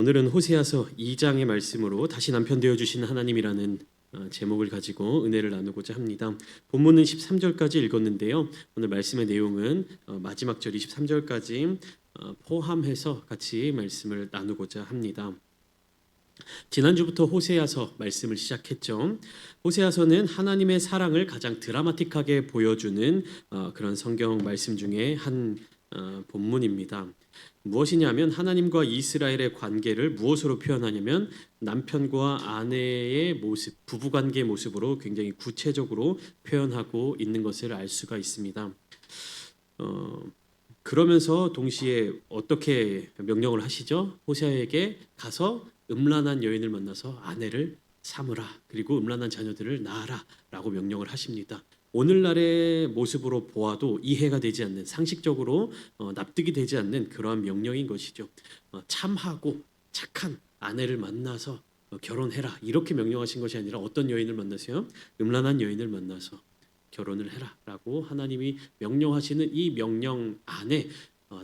오늘은 호세아서 2장의 말씀으로 다시 남편 되어 주시는 하나님이라는 제목을 가지고 은혜를 나누고자 합니다. 본문은 13절까지 읽었는데요. 오늘 말씀의 내용은 마지막 절 23절까지 포함해서 같이 말씀을 나누고자 합니다. 지난주부터 호세아서 말씀을 시작했죠. 호세아서는 하나님의 사랑을 가장 드라마틱하게 보여주는 그런 성경 말씀 중에 한 본문입니다. 무엇이냐면 하나님과 이스라엘의 관계를 무엇으로 표현하냐면 남편과 아내의 모습, 부부관계의 모습으로 굉장히 구체적으로 표현하고 있는 것을 알 수가 있습니다. 그러면서 동시에 어떻게 명령을 하시죠? 호세아에게 가서 음란한 여인을 만나서 아내를 삼으라, 그리고 음란한 자녀들을 낳아라 라고 명령을 하십니다. 오늘날의 모습으로 보아도 이해가 되지 않는, 상식적으로 납득이 되지 않는 그러한 명령인 것이죠. 참하고 착한 아내를 만나서 결혼해라 이렇게 명령하신 것이 아니라 어떤 여인을 만나세요? 음란한 여인을 만나서 결혼을 해라 라고 하나님이 명령하시는 이 명령 안에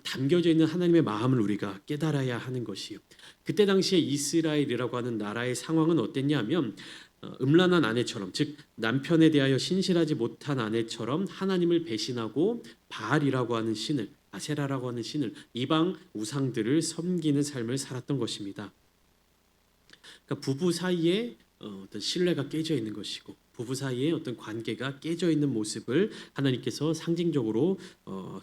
담겨져 있는 하나님의 마음을 우리가 깨달아야 하는 것이요. 그때 당시에 이스라엘이라고 하는 나라의 상황은 어땠냐면 음란한 아내처럼, 즉 남편에 대하여 신실하지 못한 아내처럼 하나님을 배신하고 바알이라고 하는 신을, 아세라라고 하는 신을, 이방 우상들을 섬기는 삶을 살았던 것입니다. 그러니까 부부 사이에 어떤 신뢰가 깨져 있는 것이고 부부 사이에 어떤 관계가 깨져 있는 모습을 하나님께서 상징적으로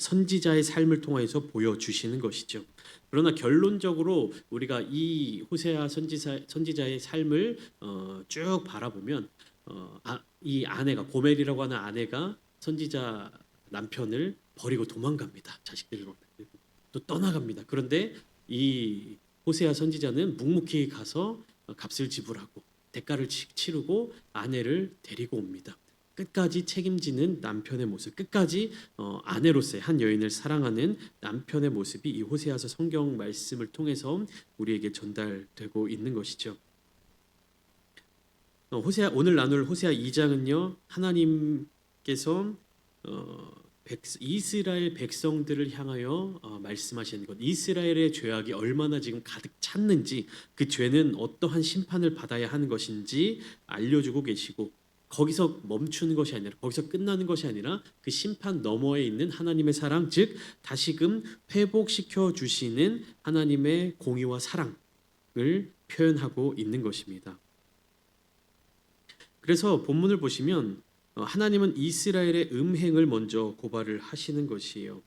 선지자의 삶을 통해서 보여주시는 것이죠. 그러나 결론적으로 우리가 이 호세아 선지자의 삶을 쭉 바라보면 이 아내가, 고멜이라고 하는 아내가 선지자 남편을 버리고 도망갑니다. 자식들을 버리고 또 떠나갑니다. 그런데 이 호세아 선지자는 묵묵히 가서 값을 지불하고 대가를 치르고 아내를 데리고 옵니다. 끝까지 책임지는 남편의 모습, 끝까지 아내로서의 한 여인을 사랑하는 남편의 모습이 이 호세아서 성경 말씀을 통해서 우리에게 전달되고 있는 것이죠. 오늘 나눌 호세아 2장은요, 하나님께서 이스라엘 백성들을 향하여 말씀하시는 것, 이스라엘의 죄악이 얼마나 지금 가득 찼는지, 그 죄는 어떠한 심판을 받아야 하는 것인지 알려주고 계시고, 거기서 멈추는 것이 아니라, 거기서 끝나는 것이 아니라 그 심판 너머에 있는 하나님의 사랑, 즉 다시금 회복시켜 주시는 하나님의 공의와 사랑을 표현하고 있는 것입니다. 그래서 본문을 보시면 하나님은 이스라엘의 음행을 먼저 고발을 하시는 것이에요.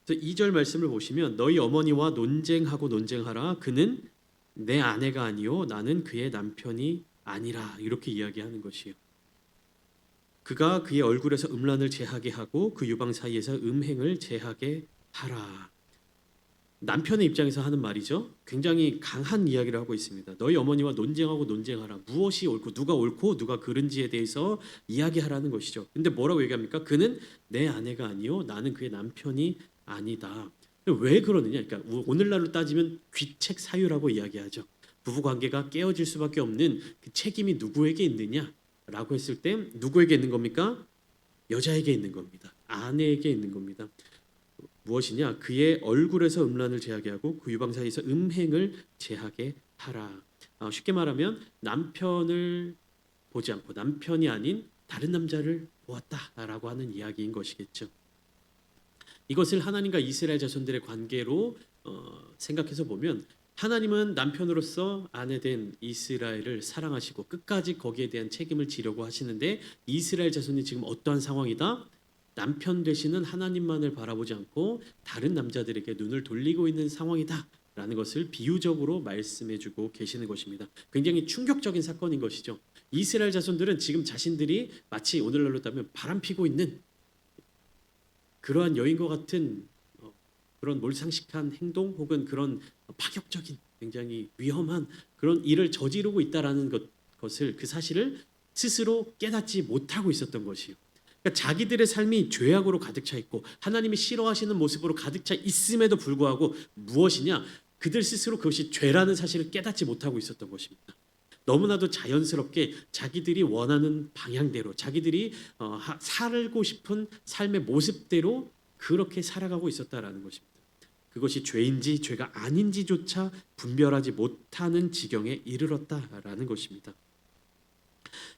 2절 말씀을 보시면 너희 어머니와 논쟁하고 논쟁하라. 그는 내 아내가 아니요 나는 그의 남편이 아니라, 이렇게 이야기하는 것이에요. 그가 그의 얼굴에서 음란을 제하게 하고 그 유방 사이에서 음행을 제하게 하라. 남편의 입장에서 하는 말이죠. 굉장히 강한 이야기를 하고 있습니다. 너희 어머니와 논쟁하고 논쟁하라. 무엇이 옳고 누가 그른지에 대해서 이야기하라는 것이죠. 근데 뭐라고 얘기합니까? 그는 내 아내가 아니요 나는 그의 남편이 아니다. 왜 그러느냐? 그러니까 오늘날로 따지면 귀책 사유라고 이야기하죠. 부부 관계가 깨어질 수밖에 없는 그 책임이 누구에게 있느냐라고 했을 때 누구에게 있는 겁니까? 여자에게 있는 겁니다. 아내에게 있는 겁니다. 무엇이냐? 그의 얼굴에서 음란을 제하게 하고 그 유방 사이에서 음행을 제하게 하라. 쉽게 말하면 남편을 보지 않고 남편이 아닌 다른 남자를 보았다라고 하는 이야기인 것이겠죠. 이것을 하나님과 이스라엘 자손들의 관계로 생각해서 보면 하나님은 남편으로서 아내 된 이스라엘을 사랑하시고 끝까지 거기에 대한 책임을 지려고 하시는데 이스라엘 자손이 지금 어떠한 상황이다? 남편 되시는 하나님만을 바라보지 않고 다른 남자들에게 눈을 돌리고 있는 상황이다라는 것을 비유적으로 말씀해주고 계시는 것입니다. 굉장히 충격적인 사건인 것이죠. 이스라엘 자손들은 지금 자신들이 마치 오늘날로 따면 바람피고 있는 그러한 여인과 같은 그런 몰상식한 행동 혹은 그런 파격적인 굉장히 위험한 그런 일을 저지르고 있다라는 것을, 그 사실을 스스로 깨닫지 못하고 있었던 것이요. 그러니까 자기들의 삶이 죄악으로 가득 차 있고 하나님이 싫어하시는 모습으로 가득 차 있음에도 불구하고 무엇이냐? 그들 스스로 그것이 죄라는 사실을 깨닫지 못하고 있었던 것입니다. 너무나도 자연스럽게 자기들이 원하는 방향대로, 자기들이 살고 싶은 삶의 모습대로 그렇게 살아가고 있었다라는 것입니다. 그것이 죄인지 죄가 아닌지조차 분별하지 못하는 지경에 이르렀다라는 것입니다.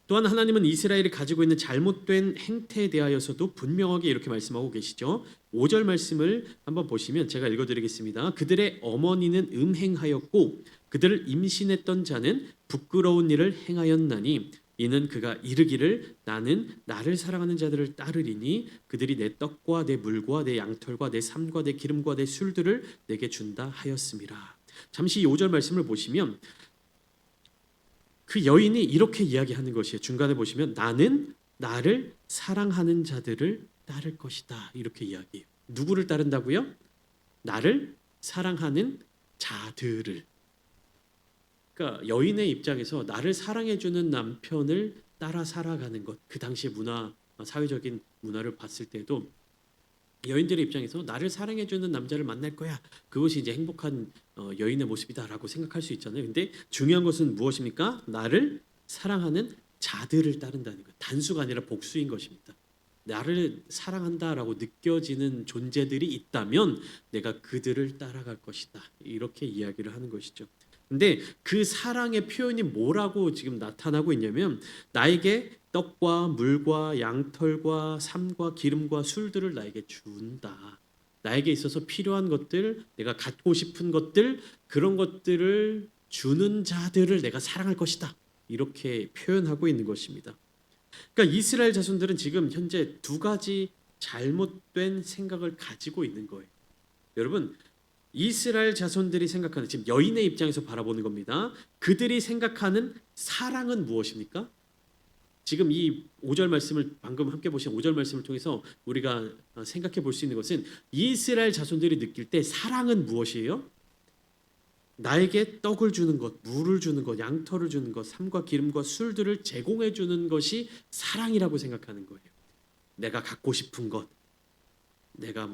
또한 하나님은 이스라엘이 가지고 있는 잘못된 행태에 대하여서도 분명하게 이렇게 말씀하고 계시죠. 5절 말씀을 한번 보시면 제가 읽어드리겠습니다. 그들의 어머니는 음행하였고 그들을 임신했던 자는 부끄러운 일을 행하였나니 이는 그가 이르기를 나는 나를 사랑하는 자들을 따르리니 그들이 내 떡과 내 물과 내 양털과 내 삶과 내 기름과 내 술들을 내게 준다 하였음이라. 잠시 5절 말씀을 보시면 그 여인이 이렇게 이야기하는 것이에요. 중간에 보시면 나는 나를 사랑하는 자들을 따를 것이다. 이렇게 이야기해요. 누구를 따른다고요? 나를 사랑하는 자들을. 그러니까 여인의 입장에서 나를 사랑해주는 남편을 따라 살아가는 것. 그 당시의 문화, 사회적인 문화를 봤을 때도 여인들의 입장에서 나를 사랑해주는 남자를 만날 거야. 그것이 이제 행복한 여인의 모습이다라고 생각할 수 있잖아요. 근데 중요한 것은 무엇입니까? 나를 사랑하는 자들을 따른다는 것. 단수가 아니라 복수인 것입니다. 나를 사랑한다라고 느껴지는 존재들이 있다면 내가 그들을 따라갈 것이다. 이렇게 이야기를 하는 것이죠. 근데 그 사랑의 표현이 뭐라고 지금 나타나고 있냐면 나에게 떡과 물과 양털과 삶과 기름과 술들을 나에게 준다. 나에게 있어서 필요한 것들, 내가 갖고 싶은 것들, 그런 것들을 주는 자들을 내가 사랑할 것이다. 이렇게 표현하고 있는 것입니다. 그러니까 이스라엘 자손들은 지금 현재 두 가지 잘못된 생각을 가지고 있는 거예요. 여러분, 이스라엘 자손들이 생각하는, 지금 여인의 입장에서 바라보는 겁니다. 그들이 생각하는 사랑은 무엇입니까? 지금 이 5절 말씀을 방금 함께 보신 5절 말씀을 통해서 우리가 생각해 볼 수 있는 것은 이스라엘 자손들이 느낄 때 사랑은 무엇이에요? 나에게 떡을 주는 것, 물을 주는 것, 양털을 주는 것, 삶과 기름과 술들을 제공해 주는 것이 사랑이라고 생각하는 거예요. 내가 갖고 싶은 것, 내가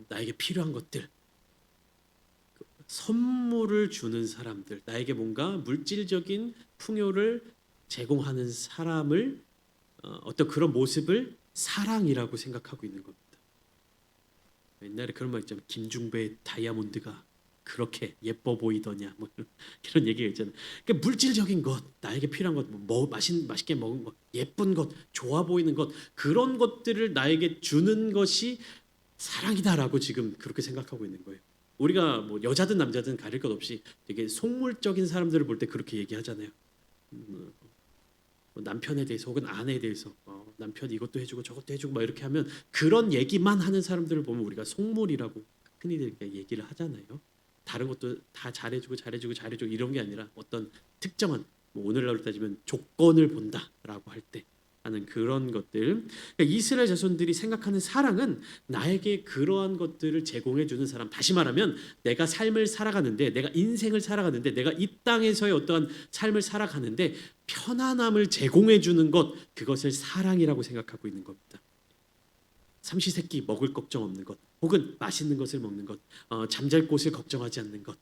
나에게 필요한 것들, 선물을 주는 사람들, 나에게 뭔가 물질적인 풍요를 제공하는 사람을 어떤 그런 모습을 사랑이라고 생각하고 있는 겁니다. 옛날에 그런 말 있잖아요. 김중배의 다이아몬드가 그렇게 예뻐 보이더냐, 이런 얘기가 있잖아요. 그러니까 물질적인 것, 나에게 필요한 것, 맛있게 먹은 것, 예쁜 것, 좋아 보이는 것, 그런 것들을 나에게 주는 것이 사랑이다라고 지금 그렇게 생각하고 있는 거예요. 우리가 여자든 남자든 가릴 것 없이 되게 속물적인 사람들을 볼 때 그렇게 얘기하잖아요. 남편에 대해서 혹은 아내에 대해서 남편이 이것도 해주고 저것도 해주고 막 이렇게 하면 그런 얘기만 하는 사람들을 보면 우리가 속물이라고 흔히들 얘기를 하잖아요. 다른 것도 다 잘해주고 이런 게 아니라 어떤 특정한 오늘날로 따지면 조건을 본다라고 할 때 하는 그런 것들. 그러니까 이스라엘 자손들이 생각하는 사랑은 나에게 그러한 것들을 제공해 주는 사람. 다시 말하면 내가 삶을 살아가는데, 내가 인생을 살아가는데, 내가 이 땅에서의 어떠한 삶을 살아가는데 편안함을 제공해 주는 것, 그것을 사랑이라고 생각하고 있는 겁니다. 삼시세끼 먹을 걱정 없는 것, 혹은 맛있는 것을 먹는 것, 잠잘 곳을 걱정하지 않는 것,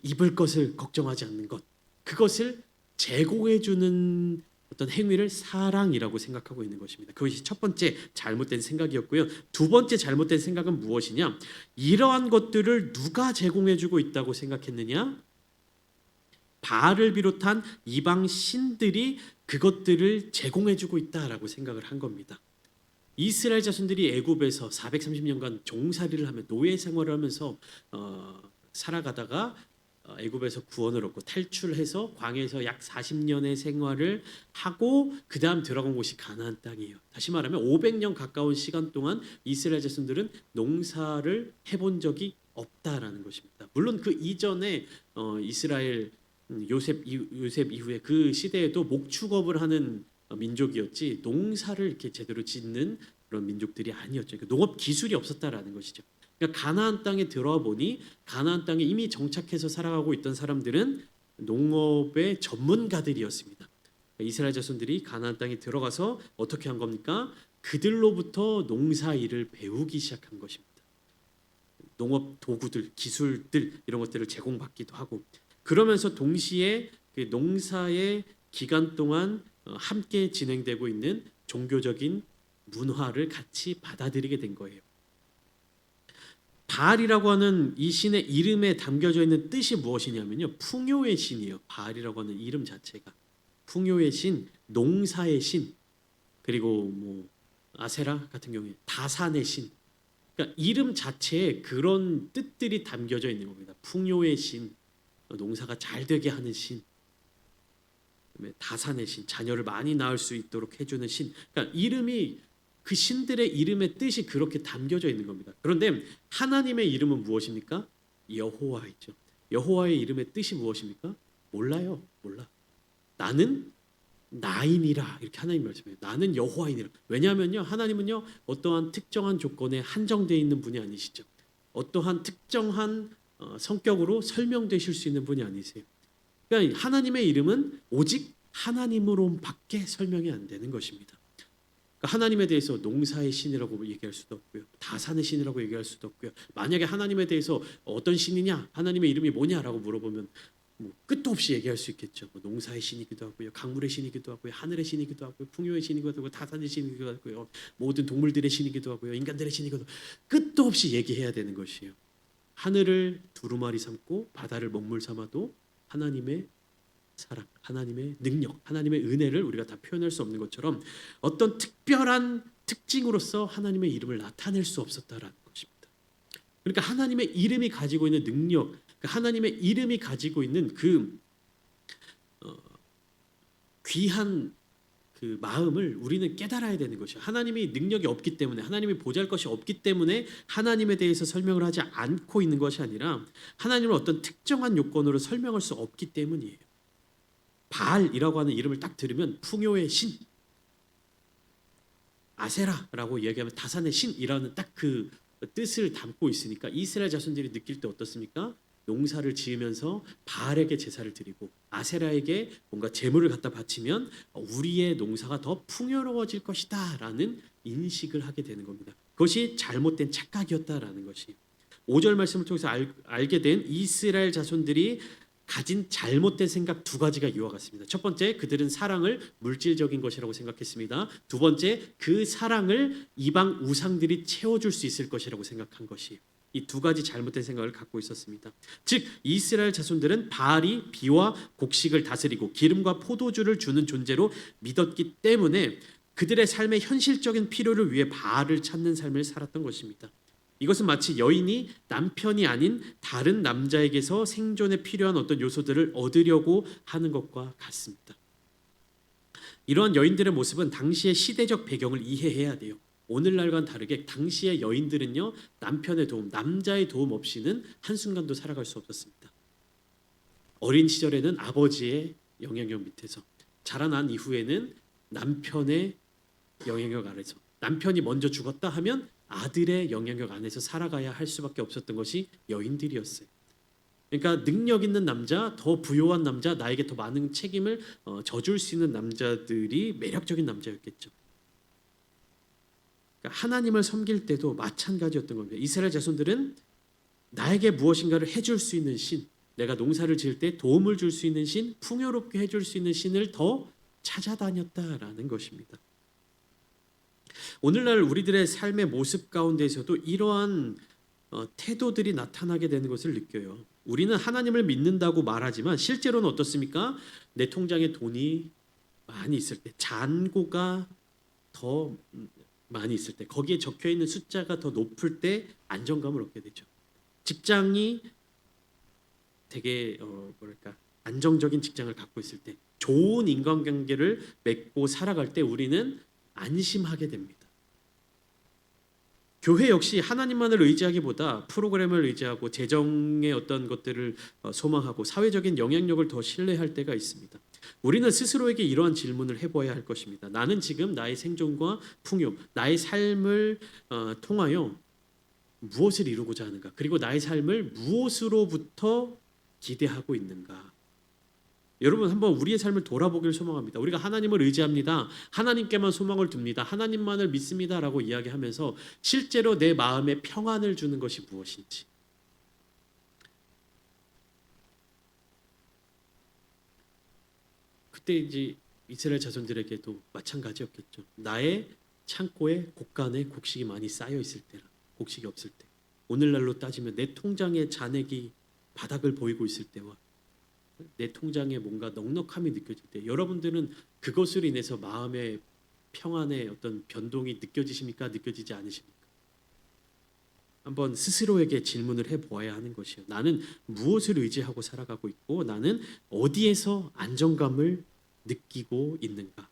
입을 것을 걱정하지 않는 것, 그것을 제공해 주는 어떤 행위를 사랑이라고 생각하고 있는 것입니다. 그것이 첫 번째 잘못된 생각이었고요. 두 번째 잘못된 생각은 무엇이냐? 이러한 것들을 누가 제공해주고 있다고 생각했느냐? 바알을 비롯한 이방 신들이 그것들을 제공해주고 있다라고 생각을 한 겁니다. 이스라엘 자손들이 애굽에서 430년간 종살이를 하며 노예 생활을 하면서 살아가다가 애굽에서 구원을 얻고 탈출해서 광야에서 약 40년의 생활을 하고 그 다음 들어간 곳이 가나안 땅이에요. 다시 말하면 500년 가까운 시간 동안 이스라엘 자손들은 농사를 해본 적이 없다라는 것입니다. 물론 그 이전에 이스라엘 요셉 이후에 그 시대에도 목축업을 하는 민족이었지 농사를 이렇게 제대로 짓는 그런 민족들이 아니었죠. 그러니까 농업 기술이 없었다라는 것이죠. 그러니까 가나안 땅에 들어와 보니 가나안 땅에 이미 정착해서 살아가고 있던 사람들은 농업의 전문가들이었습니다. 그러니까 이스라엘 자손들이 가나안 땅에 들어가서 어떻게 한 겁니까? 그들로부터 농사 일을 배우기 시작한 것입니다. 농업 도구들, 기술들 이런 것들을 제공받기도 하고 그러면서 동시에 그 농사의 기간 동안 함께 진행되고 있는 종교적인 문화를 같이 받아들이게 된 거예요. 바알이라고 하는 이 신의 이름에 담겨져 있는 뜻이 무엇이냐면요, 풍요의 신이에요. 바알이라고 하는 이름 자체가 풍요의 신, 농사의 신, 그리고 뭐 아세라 같은 경우에 다산의 신. 그러니까 이름 자체에 그런 뜻들이 담겨져 있는 겁니다. 풍요의 신, 농사가 잘 되게 하는 신, 그다음에 다산의 신, 자녀를 많이 낳을 수 있도록 해주는 신. 그러니까 이름이 그 신들의 이름의 뜻이 그렇게 담겨져 있는 겁니다. 그런데 하나님의 이름은 무엇입니까? 여호와이죠. 여호와의 이름의 뜻이 무엇입니까? 몰라요. 몰라. 나는 나인이라, 이렇게 하나님 말씀해요. 나는 여호와이니라. 왜냐하면요, 하나님은요 어떠한 특정한 조건에 한정되어 있는 분이 아니시죠. 어떠한 특정한 성격으로 설명되실 수 있는 분이 아니세요. 그러니까 하나님의 이름은 오직 하나님으로밖에 설명이 안 되는 것입니다. 그러니까 하나님에 대해서 농사의 신이라고 얘기할 수도 없고요, 다산의 신이라고 얘기할 수도 없고요. 만약에 하나님에 대해서 어떤 신이냐, 하나님의 이름이 뭐냐라고 물어보면 뭐 끝도 없이 얘기할 수 있겠죠. 뭐 농사의 신이기도 하고요, 강물의 신이기도 하고요, 하늘의 신이기도 하고요, 풍요의 신이기도 하고, 다산의 신이기도 하고요, 모든 동물들의 신이기도 하고요, 인간들의 신이기도 하고, 끝도 없이 얘기해야 되는 것이에요. 하늘을 두루마리 삼고 바다를 먹물 삼아도 하나님의 사랑, 하나님의 능력, 하나님의 은혜를 우리가 다 표현할 수 없는 것처럼 어떤 특별한 특징으로서 하나님의 이름을 나타낼 수 없었다라는 것입니다. 그러니까 하나님의 이름이 가지고 있는 능력, 하나님의 이름이 가지고 있는 그 귀한 그 마음을 우리는 깨달아야 되는 것이에요. 하나님이 능력이 없기 때문에, 하나님이 보잘것이 없기 때문에 하나님에 대해서 설명을 하지 않고 있는 것이 아니라 하나님을 어떤 특정한 요건으로 설명할 수 없기 때문이에요. 바알이라고 하는 이름을 딱 들으면 풍요의 신, 아세라라고 이야기하면 다산의 신이라는 딱 그 뜻을 담고 있으니까 이스라엘 자손들이 느낄 때 어떻습니까? 농사를 지으면서 바알에게 제사를 드리고 아세라에게 뭔가 제물을 갖다 바치면 우리의 농사가 더 풍요로워질 것이다라는 인식을 하게 되는 겁니다. 그것이 잘못된 착각이었다라는 것이 5절 말씀을 통해서 알게 된 이스라엘 자손들이 가진 잘못된 생각 두 가지가 이와 같습니다. 첫 번째, 그들은 사랑을 물질적인 것이라고 생각했습니다. 두 번째, 그 사랑을 이방 우상들이 채워줄 수 있을 것이라고 생각한 것이, 이 두 가지 잘못된 생각을 갖고 있었습니다. 즉 이스라엘 자손들은 바알이 비와 곡식을 다스리고 기름과 포도주를 주는 존재로 믿었기 때문에 그들의 삶의 현실적인 필요를 위해 바알을 찾는 삶을 살았던 것입니다. 이것은 마치 여인이 남편이 아닌 다른 남자에게서 생존에 필요한 어떤 요소들을 얻으려고 하는 것과 같습니다. 이러한 여인들의 모습은 당시의 시대적 배경을 이해해야 돼요. 오늘날과는 다르게 당시의 여인들은요, 남편의 도움, 남자의 도움 없이는 한순간도 살아갈 수 없었습니다. 어린 시절에는 아버지의 영향력 밑에서, 자라난 이후에는 남편의 영향력 아래서, 남편이 먼저 죽었다 하면 아들의 영향력 안에서 살아가야 할 수밖에 없었던 것이 여인들이었어요. 그러니까 능력 있는 남자, 더 부유한 남자, 나에게 더 많은 책임을 져줄 수 있는 남자들이 매력적인 남자였겠죠. 그러니까 하나님을 섬길 때도 마찬가지였던 겁니다. 이스라엘 자손들은 나에게 무엇인가를 해줄 수 있는 신, 내가 농사를 지을 때 도움을 줄 수 있는 신, 풍요롭게 해줄 수 있는 신을 더 찾아다녔다라는 것입니다. 오늘날 우리들의 삶의 모습 가운데에서도 이러한 태도들이 나타나게 되는 것을 느껴요. 우리는 하나님을 믿는다고 말하지만 실제로는 어떻습니까? 내 통장에 돈이 많이 있을 때, 잔고가 더 많이 있을 때, 거기에 적혀 있는 숫자가 더 높을 때 안정감을 얻게 되죠. 직장이 되게 안정적인 직장을 갖고 있을 때, 좋은 인간관계를 맺고 살아갈 때 우리는 안심하게 됩니다. 교회 역시 하나님만을 의지하기보다 프로그램을 의지하고 재정의 어떤 것들을 소망하고 사회적인 영향력을 더 신뢰할 때가 있습니다. 우리는 스스로에게 이러한 질문을 해봐야 할 것입니다. 나는 지금 나의 생존과 풍요, 나의 삶을 통하여 무엇을 이루고자 하는가? 그리고 나의 삶을 무엇으로부터 기대하고 있는가? 여러분, 한번 우리의 삶을 돌아보기를 소망합니다. 우리가 하나님을 의지합니다, 하나님께만 소망을 둡니다, 하나님만을 믿습니다라고 이야기하면서 실제로 내 마음에 평안을 주는 것이 무엇인지, 그때 이제 이스라엘 자손들에게도 마찬가지였겠죠. 나의 창고에 곡간에 곡식이 많이 쌓여 있을 때라, 곡식이 없을 때, 오늘날로 따지면 내 통장의 잔액이 바닥을 보이고 있을 때와 내 통장에 뭔가 넉넉함이 느껴질 때 여러분들은 그것으로 인해서 마음의 평안의 어떤 변동이 느껴지십니까? 느껴지지 않으십니까? 한번 스스로에게 질문을 해보아야 하는 것이요. 나는 무엇을 의지하고 살아가고 있고 나는 어디에서 안정감을 느끼고 있는가?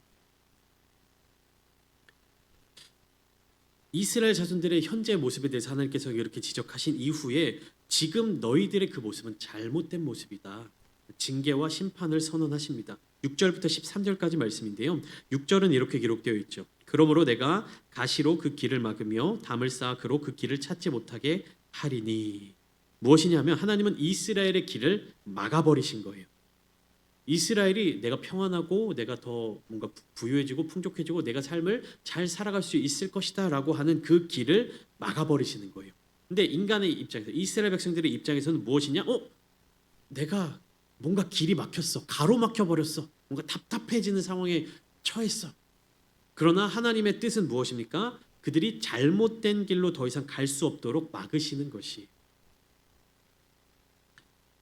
이스라엘 자손들의 현재 모습에 대해서 하나님께서 이렇게 지적하신 이후에 지금 너희들의 그 모습은 잘못된 모습이다. 징계와 심판을 선언하십니다. 6절부터 13절까지 말씀인데요. 6절은 이렇게 기록되어 있죠. 그러므로 내가 가시로 그 길을 막으며 담을 쌓아 그로 그 길을 찾지 못하게 하리니. 무엇이냐면 하나님은 이스라엘의 길을 막아버리신 거예요. 이스라엘이 내가 평안하고 내가 더 뭔가 부유해지고 풍족해지고 내가 삶을 잘 살아갈 수 있을 것이다 라고 하는 그 길을 막아버리시는 거예요. 근데 인간의 입장에서 이스라엘 백성들의 입장에서는 무엇이냐? 내가 뭔가 길이 막혔어. 가로막혀 버렸어. 뭔가 답답해지는 상황에 처했어. 그러나 하나님의 뜻은 무엇입니까? 그들이 잘못된 길로 더 이상 갈 수 없도록 막으시는 것이.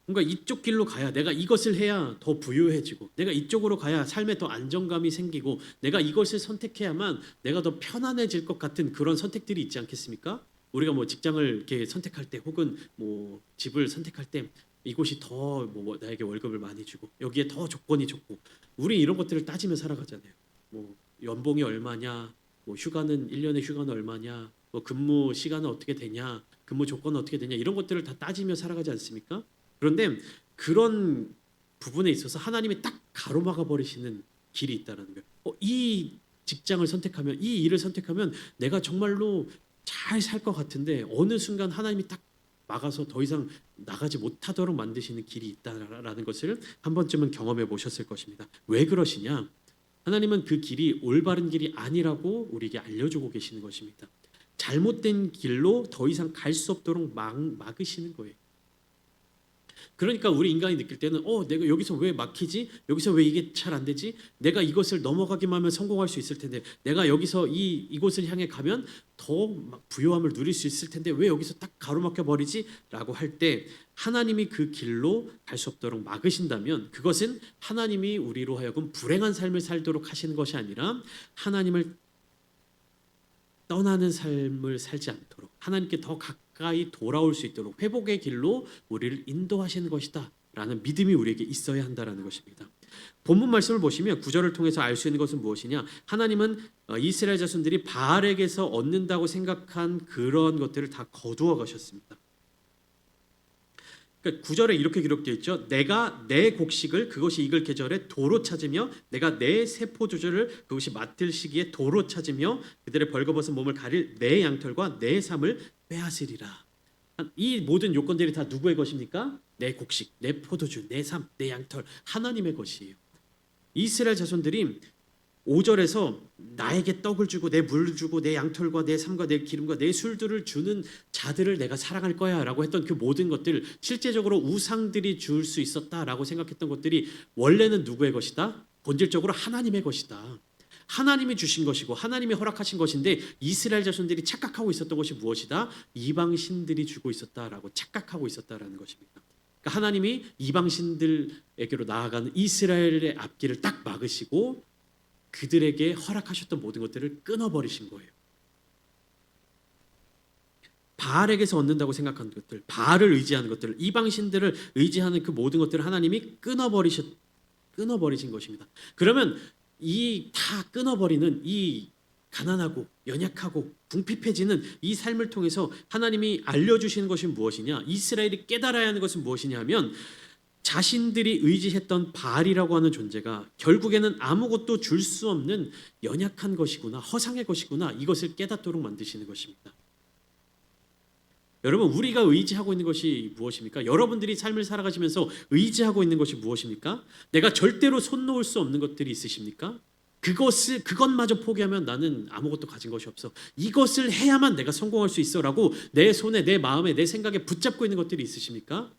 뭔가 이쪽 길로 가야 내가 이것을 해야 더 부유해지고 내가 이쪽으로 가야 삶에 더 안정감이 생기고 내가 이것을 선택해야만 내가 더 편안해질 것 같은 그런 선택들이 있지 않겠습니까? 우리가 뭐 직장을 이렇게 선택할 때 혹은 뭐 집을 선택할 때 이곳이 더 뭐 나에게 월급을 많이 주고 여기에 더 조건이 좋고 우리 이런 것들을 따지며 살아가잖아요. 뭐 연봉이 얼마냐, 뭐 휴가는 1년에 휴가는 얼마냐, 뭐 근무 시간은 어떻게 되냐, 근무 조건은 어떻게 되냐 이런 것들을 다 따지며 살아가지 않습니까? 그런데 그런 부분에 있어서 하나님이 딱 가로막아 버리시는 길이 있다는 거예요. 이 직장을 선택하면 이 일을 선택하면 내가 정말로 잘 살 것 같은데 어느 순간 하나님이 딱 막아서 더 이상 나가지 못하도록 만드시는 길이 있다라는 것을 한 번쯤은 경험해 보셨을 것입니다. 왜 그러시냐? 하나님은 그 길이 올바른 길이 아니라고 우리에게 알려주고 계시는 것입니다. 잘못된 길로 더 이상 갈 수 없도록 막으시는 거예요. 그러니까 우리 인간이 느낄 때는 내가 여기서 왜 막히지? 여기서 왜 이게 잘 안 되지? 내가 이것을 넘어가기만 하면 성공할 수 있을 텐데 내가 여기서 이곳을 향해 가면 더 부요함을 누릴 수 있을 텐데 왜 여기서 딱 가로막혀 버리지? 라고 할 때 하나님이 그 길로 갈 수 없도록 막으신다면 그것은 하나님이 우리로 하여금 불행한 삶을 살도록 하시는 것이 아니라 하나님을 떠나는 삶을 살지 않도록 하나님께 더 가까이 돌아올 수 있도록 회복의 길로 우리를 인도하시는 것이다 라는 믿음이 우리에게 있어야 한다는 것입니다. 본문 말씀을 보시면 9절을 통해서 알 수 있는 것은 무엇이냐? 하나님은 이스라엘 자손들이 바알에게서 얻는다고 생각한 그런 것들을 다 거두어 가셨습니다. 그러니까 9절에 이렇게 기록되어 있죠. 내가 내 곡식을 그것이 익을 계절에 도로 찾으며 내가 내 세포조절을 그것이 맡을 시기에 도로 찾으며 그들의 벌거벗은 몸을 가릴 내 양털과 내 삶을 빼앗으리라. 이 모든 요건들이 다 누구의 것입니까? 내 곡식, 내 포도주, 내 삶, 내 양털 하나님의 것이에요. 이스라엘 자손들이 5절에서 나에게 떡을 주고 내 물을 주고 내 양털과 내 삶과 내 기름과 내 술들을 주는 자들을 내가 사랑할 거야 라고 했던 그 모든 것들 실제적으로 우상들이 줄 수 있었다라고 생각했던 것들이 원래는 누구의 것이다? 본질적으로 하나님의 것이다. 하나님이 주신 것이고 하나님이 허락하신 것인데 이스라엘 자손들이 착각하고 있었던 것이 무엇이다? 이방신들이 주고 있었다라고 착각하고 있었다라는 것입니다. 그러니까 하나님이 이방신들에게로 나아가는 이스라엘의 앞길을 딱 막으시고 그들에게 허락하셨던 모든 것들을 끊어버리신 거예요. 바알에게서 얻는다고 생각하는 것들, 바알을 의지하는 것들, 이방신들을 의지하는 그 모든 것들을 하나님이 끊어버리신 것입니다. 그러면 이 다 끊어버리는 이 가난하고 연약하고 궁핍해지는 이 삶을 통해서 하나님이 알려주시는 것이 무엇이냐? 이스라엘이 깨달아야 하는 것은 무엇이냐 하면 자신들이 의지했던 바알이라고 하는 존재가 결국에는 아무것도 줄 수 없는 연약한 것이구나, 허상의 것이구나 이것을 깨닫도록 만드시는 것입니다. 여러분 우리가 의지하고 있는 것이 무엇입니까? 여러분들이 삶을 살아가시면서 의지하고 있는 것이 무엇입니까? 내가 절대로 손 놓을 수 없는 것들이 있으십니까? 그것마저 포기하면 나는 아무것도 가진 것이 없어. 이것을 해야만 내가 성공할 수 있어라고 내 손에, 내 마음에, 내 생각에 붙잡고 있는 것들이 있으십니까?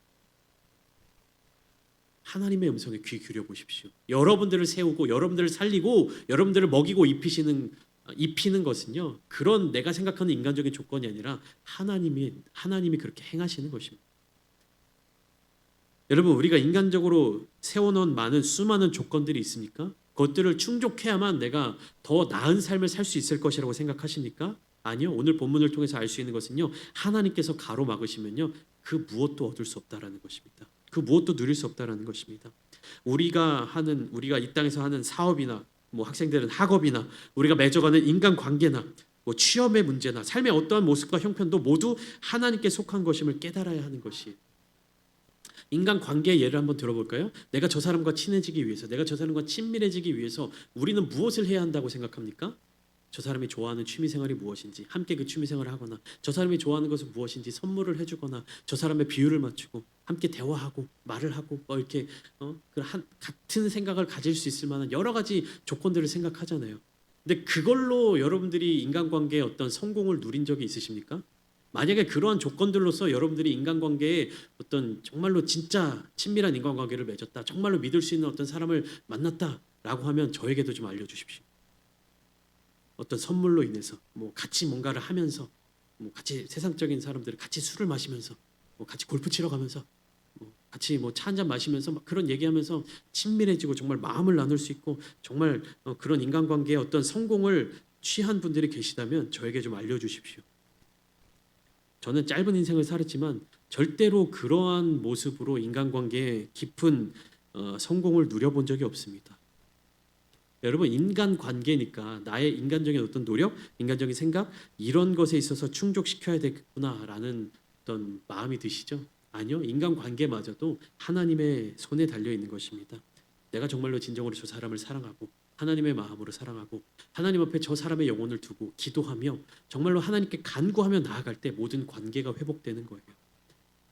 하나님의 음성에 귀 기울여 보십시오. 여러분들을 세우고 여러분들을 살리고 여러분들을 먹이고 입히시는 입히는 것은요. 그런 내가 생각하는 인간적인 조건이 아니라 하나님이 그렇게 행하시는 것입니다. 여러분, 우리가 인간적으로 세워놓은 수많은 조건들이 있습니까? 그것들을 충족해야만 내가 더 나은 삶을 살 수 있을 것이라고 생각하십니까? 아니요. 오늘 본문을 통해서 알 수 있는 것은요. 하나님께서 가로막으시면요. 그 무엇도 얻을 수 없다라는 것입니다. 그 무엇도 누릴 수 없다라는 것입니다. 우리가 이 땅에서 하는 사업이나 뭐 학생들은 학업이나 우리가 맺어가는 인간관계나 뭐 취업의 문제나 삶의 어떠한 모습과 형편도 모두 하나님께 속한 것임을 깨달아야 하는 것이에요. 인간 관계의 예를 한번 들어볼까요? 내가 저 사람과 친해지기 위해서, 내가 저 사람과 친밀해지기 위해서 우리는 무엇을 해야 한다고 생각합니까? 저 사람이 좋아하는 취미 생활이 무엇인지 함께 그 취미 생활을 하거나, 저 사람이 좋아하는 것은 무엇인지 선물을 해주거나, 저 사람의 비율을 맞추고 함께 대화하고 말을 하고 이렇게 같은 생각을 가질 수 있을 만한 여러 가지 조건들을 생각하잖아요. 근데 그걸로 여러분들이 인간관계의 어떤 성공을 누린 적이 있으십니까? 만약에 그러한 조건들로서 여러분들이 인간관계에 어떤 정말로 진짜 친밀한 인간관계를 맺었다, 정말로 믿을 수 있는 어떤 사람을 만났다라고 하면 저에게도 좀 알려주십시오. 어떤 선물로 인해서 뭐 같이 뭔가를 하면서, 뭐 같이 세상적인 사람들이 같이 술을 마시면서, 뭐 같이 골프 치러 가면서, 뭐 같이 뭐 차 한잔 마시면서 막 그런 얘기하면서 친밀해지고 정말 마음을 나눌 수 있고 정말 그런 인간관계의 어떤 성공을 취한 분들이 계시다면 저에게 좀 알려주십시오. 저는 짧은 인생을 살았지만 절대로 그러한 모습으로 인간관계에 깊은 성공을 누려본 적이 없습니다. 여러분, 인간관계니까 나의 인간적인 어떤 노력, 인간적인 생각 이런 것에 있어서 충족시켜야 되겠구나라는 어떤 마음이 드시죠? 아니요. 인간관계마저도 하나님의 손에 달려 있는 것입니다. 내가 정말로 진정으로 저 사람을 사랑하고 하나님의 마음으로 사랑하고 하나님 앞에 저 사람의 영혼을 두고 기도하며 정말로 하나님께 간구하며 나아갈 때 모든 관계가 회복되는 거예요.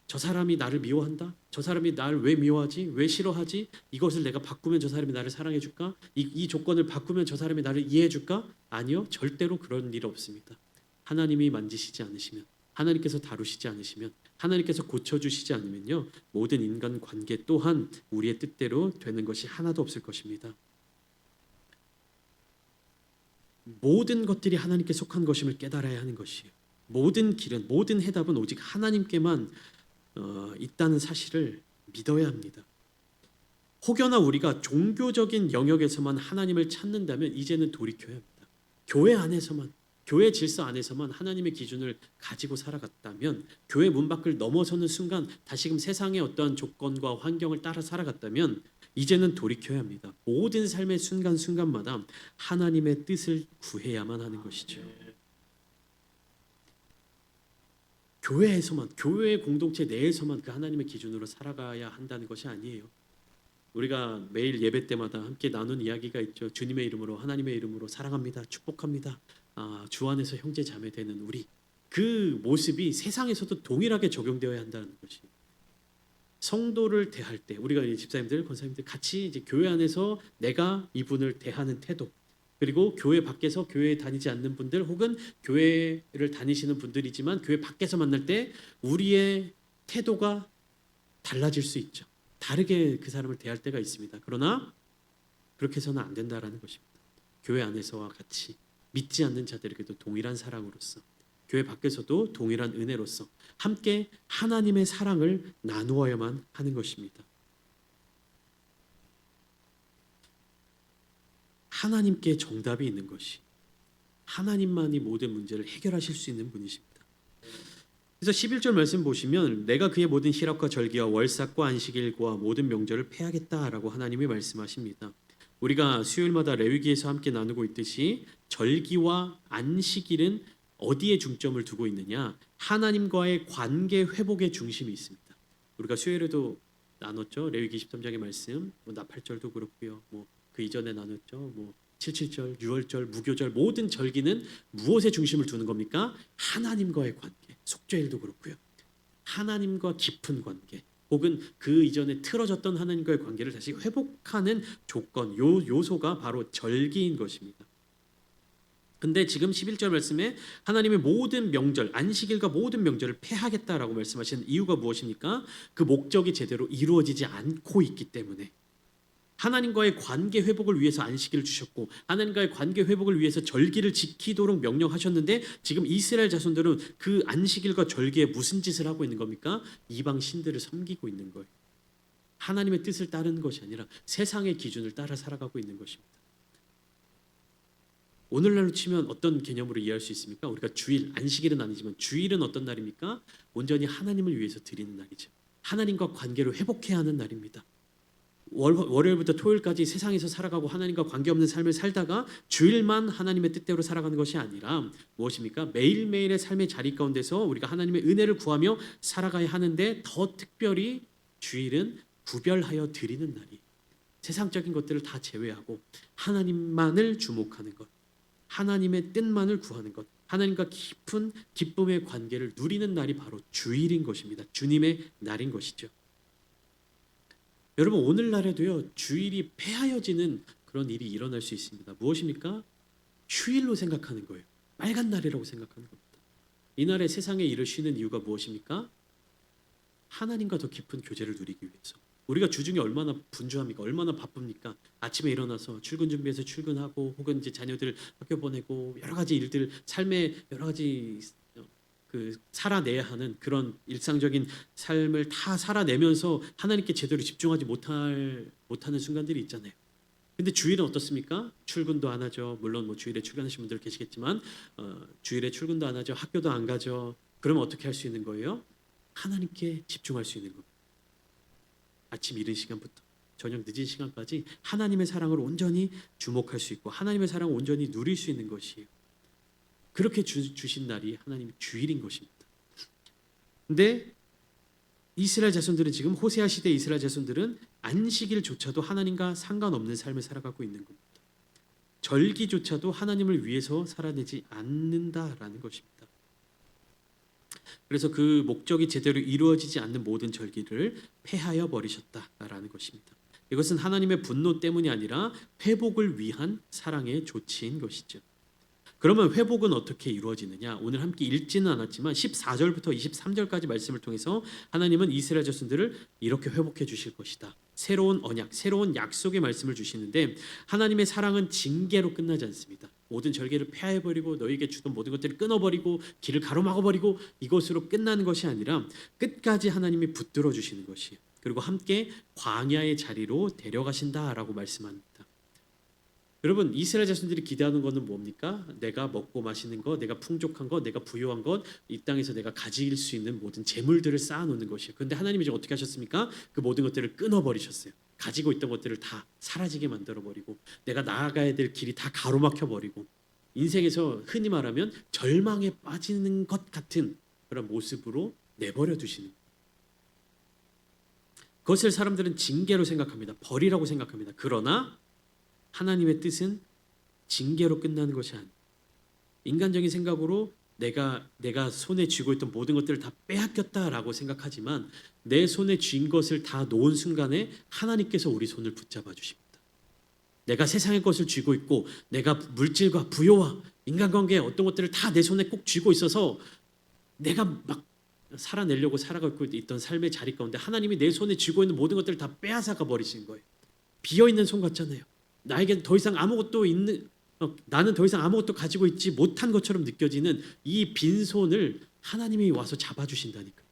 저 사람이 나를 미워한다? 저 사람이 나를 왜 미워하지? 왜 싫어하지? 이것을 내가 바꾸면 저 사람이 나를 사랑해 줄까? 이 조건을 바꾸면 저 사람이 나를 이해해 줄까? 아니요. 절대로 그런 일 없습니다. 하나님이 만지시지 않으시면, 하나님께서 다루시지 않으시면, 하나님께서 고쳐주시지 않으면요, 모든 인간 관계 또한 우리의 뜻대로 되는 것이 하나도 없을 것입니다. 모든 것들이 하나님께 속한 것임을 깨달아야 하는 것이에요. 모든 길은, 모든 해답은 오직 하나님께만 있다는 사실을 믿어야 합니다. 혹여나 우리가 종교적인 영역에서만 하나님을 찾는다면 이제는 돌이켜야 합니다. 교회 안에서만, 교회 질서 안에서만 하나님의 기준을 가지고 살아갔다면, 교회 문 밖을 넘어서는 순간 다시금 세상의 어떠한 조건과 환경을 따라 살아갔다면 이제는 돌이켜야 합니다. 모든 삶의 순간순간마다 하나님의 뜻을 구해야만 하는 것이죠. 교회에서만, 교회 공동체 내에서만 그 하나님의 기준으로 살아가야 한다는 것이 아니에요. 우리가 매일 예배 때마다 함께 나눈 이야기가 있죠. 주님의 이름으로, 하나님의 이름으로 사랑합니다, 축복합니다. 주 안에서 형제 자매 되는 우리, 그 모습이 세상에서도 동일하게 적용되어야 한다는 것이. 성도를 대할 때 우리가 집사님들, 권사님들 같이 이제 교회 안에서 내가 이분을 대하는 태도, 그리고 교회 밖에서 교회에 다니지 않는 분들 혹은 교회를 다니시는 분들이지만 교회 밖에서 만날 때 우리의 태도가 달라질 수 있죠. 다르게 그 사람을 대할 때가 있습니다. 그러나 그렇게 해서는 안 된다라는 것입니다. 교회 안에서와 같이 믿지 않는 자들에게도 동일한 사랑으로서, 교회 밖에서도 동일한 은혜로서 함께 하나님의 사랑을 나누어야만 하는 것입니다. 하나님께 정답이 있는 것이, 하나님만이 모든 문제를 해결하실 수 있는 분이십니다. 그래서 11절 말씀 보시면 내가 그의 모든 희락과 절기와 월삭과 안식일과 모든 명절을 폐하겠다라고 하나님이 말씀하십니다. 우리가 수요일마다 레위기에서 함께 나누고 있듯이 절기와 안식일은 어디에 중점을 두고 있느냐? 하나님과의 관계 회복의 중심이 있습니다. 우리가 수요일에도 나눴죠. 레위기 23장의 말씀, 나팔절도 그렇고요. 그 이전에 나눴죠. 77절, 유월절, 무교절 모든 절기는 무엇에 중심을 두는 겁니까? 하나님과의 관계. 속죄일도 그렇고요. 하나님과 깊은 관계, 혹은 그 이전에 틀어졌던 하나님과의 관계를 다시 회복하는 조건, 요소가 바로 절기인 것입니다. 근데 지금 11절 말씀에 하나님의 모든 명절, 안식일과 모든 명절을 폐하겠다라고 말씀하시는 이유가 무엇입니까? 그 목적이 제대로 이루어지지 않고 있기 때문에. 하나님과의 관계 회복을 위해서 안식일을 주셨고 하나님과의 관계 회복을 위해서 절기를 지키도록 명령하셨는데 지금 이스라엘 자손들은 그 안식일과 절기에 무슨 짓을 하고 있는 겁니까? 이방 신들을 섬기고 있는 거예요. 하나님의 뜻을 따르는 것이 아니라 세상의 기준을 따라 살아가고 있는 것입니다. 오늘날로 치면 어떤 개념으로 이해할 수 있습니까? 우리가 주일, 안식일은 아니지만 주일은 어떤 날입니까? 온전히 하나님을 위해서 드리는 날이죠. 하나님과 관계를 회복해야 하는 날입니다. 월요일부터 토요일까지 세상에서 살아가고 하나님과 관계없는 삶을 살다가 주일만 하나님의 뜻대로 살아가는 것이 아니라 무엇입니까? 매일매일의 삶의 자리 가운데서 우리가 하나님의 은혜를 구하며 살아가야 하는데 더 특별히 주일은 구별하여 드리는 날이 세상적인 것들을 다 제외하고 하나님만을 주목하는 것, 하나님의 뜻만을 구하는 것, 하나님과 깊은 기쁨의 관계를 누리는 날이 바로 주일인 것입니다. 주님의 날인 것이죠. 여러분 오늘날에도요 주일이 폐하여지는 그런 일이 일어날 수 있습니다. 무엇입니까? 휴일로 생각하는 거예요. 빨간 날이라고 생각하는 겁니다. 이날에 세상의 일을 쉬는 이유가 무엇입니까? 하나님과 더 깊은 교제를 누리기 위해서. 우리가 주중에 얼마나 분주합니까? 얼마나 바쁩니까? 아침에 일어나서 출근 준비해서 출근하고 혹은 이제 자녀들 학교 보내고 여러 가지 일들 삶의 여러 가지 살아내야 하는 그런 일상적인 삶을 다 살아내면서 하나님께 제대로 집중하지 못하는 순간들이 있잖아요. 근데 주일은 어떻습니까? 출근도 안 하죠. 물론 뭐 주일에 출근하시는 분들 계시겠지만 주일에 출근도 안 하죠. 학교도 안 가죠. 그러면 어떻게 할 수 있는 거예요? 하나님께 집중할 수 있는 겁니다. 아침 이른 시간부터 저녁 늦은 시간까지 하나님의 사랑을 온전히 주목할 수 있고 하나님의 사랑을 온전히 누릴 수 있는 것이에요. 그렇게 주신 날이 하나님의 주일인 것입니다. 근데 이스라엘 자손들은 지금 호세아 시대 이스라엘 자손들은 안식일조차도 하나님과 상관없는 삶을 살아가고 있는 겁니다. 절기조차도 하나님을 위해서 살아내지 않는다라는 것입니다. 그래서 그 목적이 제대로 이루어지지 않는 모든 절기를 폐하여 버리셨다라는 것입니다. 이것은 하나님의 분노 때문이 아니라 회복을 위한 사랑의 조치인 것이죠. 그러면 회복은 어떻게 이루어지느냐? 오늘 함께 읽지는 않았지만 14절부터 23절까지 말씀을 통해서 하나님은 이스라엘 자손들을 이렇게 회복해 주실 것이다. 새로운 언약, 새로운 약속의 말씀을 주시는데 하나님의 사랑은 징계로 끝나지 않습니다. 모든 절개를 폐하해버리고 너희에게 주던 모든 것들을 끊어버리고 길을 가로막아버리고 이것으로 끝나는 것이 아니라 끝까지 하나님이 붙들어 주시는 것이에요. 그리고 함께 광야의 자리로 데려가신다라고 말씀합니다. 여러분 이스라엘 자손들이 기대하는 것은 뭡니까? 내가 먹고 마시는 것, 내가 풍족한 것, 내가 부유한 것, 이 땅에서 내가 가질 수 있는 모든 재물들을 쌓아놓는 것이에요. 그런데 하나님이 지금 어떻게 하셨습니까? 그 모든 것들을 끊어버리셨어요. 가지고 있던 것들을 다 사라지게 만들어버리고 내가 나아가야 될 길이 다 가로막혀버리고 인생에서 흔히 말하면 절망에 빠지는 것 같은 그런 모습으로 내버려 두시는 거예요. 그것을 사람들은 징계로 생각합니다. 벌이라고 생각합니다. 그러나 하나님의 뜻은 징계로 끝나는 것이 아니에요. 인간적인 생각으로 내가 손에 쥐고 있던 모든 것들을 다 빼앗겼다라고 생각하지만 내 손에 쥔 것을 다 놓은 순간에 하나님께서 우리 손을 붙잡아 주십니다. 내가 세상의 것을 쥐고 있고 내가 물질과 부요와 인간관계의 어떤 것들을 다 내 손에 꼭 쥐고 있어서 내가 막 살아내려고 살아가고 있던 삶의 자리 가운데 하나님이 내 손에 쥐고 있는 모든 것들을 다 빼앗아가 버리시는 거예요. 비어있는 손 같잖아요. 나에겐 더 이상 아무것도 나는 더 이상 아무것도 가지고 있지 못한 것처럼 느껴지는 이 빈손을 하나님이 와서 잡아주신다니까.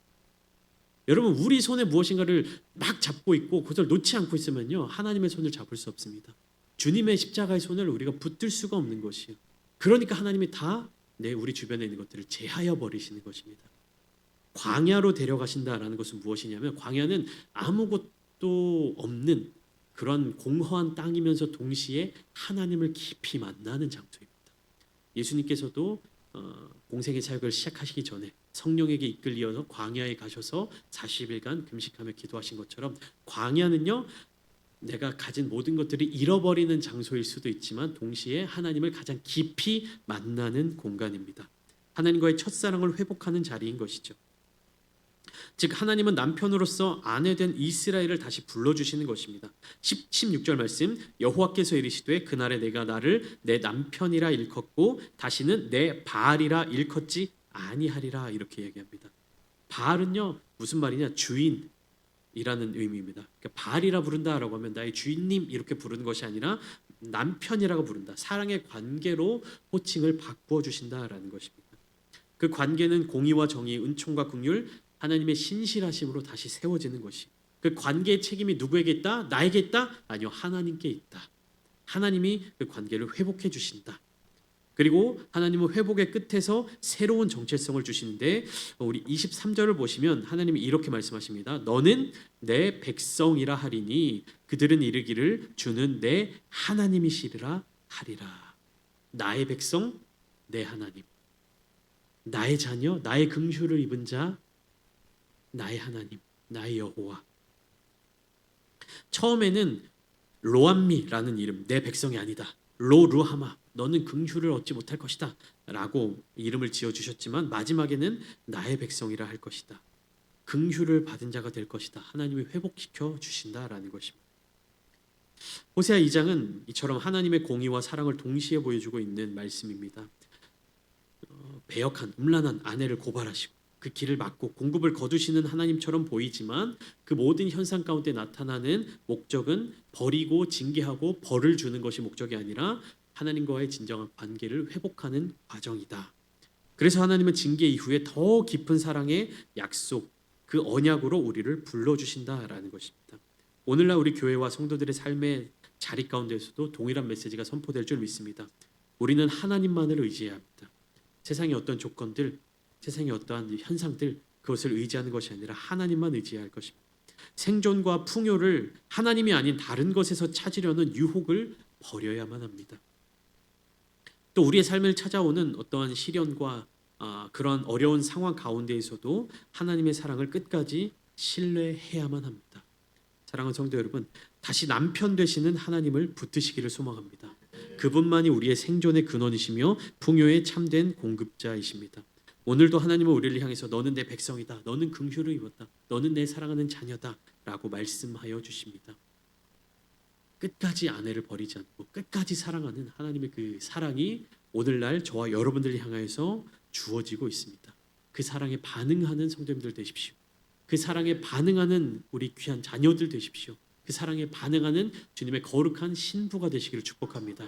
여러분 우리 손에 무엇인가를 막 잡고 있고 그것을 놓지 않고 있으면요 하나님의 손을 잡을 수 없습니다. 주님의 십자가의 손을 우리가 붙들 수가 없는 것이에요. 그러니까 하나님이 다 우리 주변에 있는 것들을 제하여 버리시는 것입니다. 광야로 데려가신다라는 것은 무엇이냐면 광야는 아무것도 없는 그런 공허한 땅이면서 동시에 하나님을 깊이 만나는 장소입니다. 예수님께서도 공생의 사역을 시작하시기 전에 성령에게 이끌려서 광야에 가셔서 40일간 금식하며 기도하신 것처럼 광야는요 내가 가진 모든 것들을 잃어버리는 장소일 수도 있지만 동시에 하나님을 가장 깊이 만나는 공간입니다. 하나님과의 첫사랑을 회복하는 자리인 것이죠. 즉 하나님은 남편으로서 아내된 이스라엘을 다시 불러주시는 것입니다. 16절 말씀 여호와께서 이르시되 그날에 내가 나를 내 남편이라 일컫고 다시는 내 바알이라 일컫지 아니하리라 이렇게 얘기합니다. 바알은요 무슨 말이냐 주인 이라는 의미입니다. 그러니까 바알이라 부른다라고 하면 나의 주인님 이렇게 부르는 것이 아니라 남편이라고 부른다. 사랑의 관계로 호칭을 바꾸어 주신다라는 것입니다. 그 관계는 공의와 정의, 은총과 긍휼, 하나님의 신실하심으로 다시 세워지는 것이. 그 관계의 책임이 누구에게 있다? 나에게 있다? 아니요, 하나님께 있다. 하나님이 그 관계를 회복해 주신다. 그리고 하나님은 회복의 끝에서 새로운 정체성을 주시는데 우리 23절을 보시면 하나님이 이렇게 말씀하십니다. 너는 내 백성이라 하리니 그들은 이르기를 주는 내 하나님이시리라 하리라. 나의 백성, 내 하나님. 나의 자녀, 나의 긍휼을 입은 자, 나의 하나님, 나의 여호와. 처음에는 로암미라는 이름, 내 백성이 아니다. 로루하마, 너는 긍휼을 얻지 못할 것이다 라고 이름을 지어주셨지만 마지막에는 나의 백성이라 할 것이다. 긍휼을 받은 자가 될 것이다. 하나님이 회복시켜 주신다라는 것입니다. 호세아 2장은 이처럼 하나님의 공의와 사랑을 동시에 보여주고 있는 말씀입니다. 배역한 음란한 아내를 고발하시고 그 길을 막고 공급을 거두시는 하나님처럼 보이지만 그 모든 현상 가운데 나타나는 목적은 버리고 징계하고 벌을 주는 것이 목적이 아니라 하나님과의 진정한 관계를 회복하는 과정이다. 그래서 하나님은 징계 이후에 더 깊은 사랑의 약속, 그 언약으로 우리를 불러주신다라는 것입니다. 오늘날 우리 교회와 성도들의 삶의 자리 가운데서도 동일한 메시지가 선포될 줄 믿습니다. 우리는 하나님만을 의지해야 합니다. 세상의 어떤 조건들, 세상의 어떠한 현상들 그것을 의지하는 것이 아니라 하나님만 의지해야 할 것입니다. 생존과 풍요를 하나님이 아닌 다른 것에서 찾으려는 유혹을 버려야만 합니다. 또 우리의 삶을 찾아오는 어떠한 시련과 그런 어려운 상황 가운데에서도 하나님의 사랑을 끝까지 신뢰해야만 합니다. 사랑하는 성도 여러분, 다시 남편 되시는 하나님을 붙드시기를 소망합니다. 그분만이 우리의 생존의 근원이시며 풍요의 참된 공급자이십니다. 오늘도 하나님은 우리를 향해서 너는 내 백성이다. 너는 긍휼을 입었다. 너는 내 사랑하는 자녀다. 라고 말씀하여 주십니다. 끝까지 아내를 버리지 않고 끝까지 사랑하는 하나님의 그 사랑이 오늘날 저와 여러분들을 향하여서 주어지고 있습니다. 그 사랑에 반응하는 성도님들 되십시오. 그 사랑에 반응하는 우리 귀한 자녀들 되십시오. 그 사랑에 반응하는 주님의 거룩한 신부가 되시기를 축복합니다.